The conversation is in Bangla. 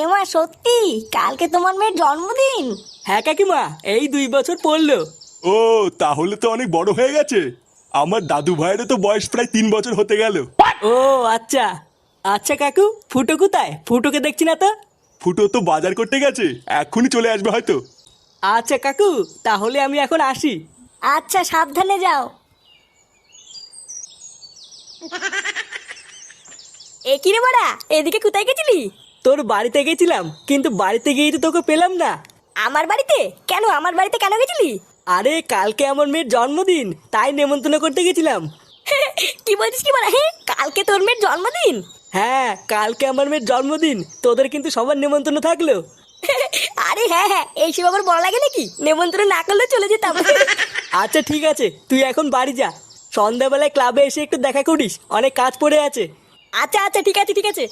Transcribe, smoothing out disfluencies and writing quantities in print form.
এমা সত্যি কালকে তোমার মেয়ের জন্মদিন? হ্যাঁ কাকিমা, এই 2 বছর পড়লো। ও, তাহলে তো অনেক বড় হয়ে গেছে। আমার দাদু ভাইয়েরও তো বয়স প্রায় 3 বছর হতে গেল। ও আচ্ছা। আচ্ছা কাকু, ফুটো কোথায়? ফুটোকে দেখছি না তো। ফুটো তো বাজার করতে গেছে, এক্ষুনি চলে আসবে হয়তো। আচ্ছা কাকু, তাহলে আমি এখন আসি। আচ্ছা, সাবধানে যাও। এ কি রে বাড়া, এদিকে কোথায় গেছিলি? তোর বাড়িতে গেছিলাম, কিন্তু বাড়িতে গিয়ে তো তোকে পেলাম না। আমার বাড়িতে? কেন, আমার বাড়িতে কেন গেছিলি? আরে কালকে আমার মেয়ের জন্মদিন, তাই নেমন্তন্ন করতে গেছিলাম। কি বলছিস কি বাড়া? হ্যাঁ, কালকে তোর মেয়ের জন্মদিন? হ্যাঁ, কালকে আমার মেয়ের জন্মদিন, তোদের কিন্তু সবার নেমন্তন্ন থাকলো। আরে হ্যাঁ হ্যাঁ, এইসব আবার বড় লাগে নাকি? নেমন্ত্রণ না করলে চলে যেতাম। আচ্ছা ঠিক আছে, তুই এখন বাড়ি যা। সন্ধ্যাবেলায় ক্লাবে এসে একটু দেখা করিস, অনেক কাজ পড়ে আছে। আচ্ছা আচ্ছা, ঠিক আছে ঠিক আছে।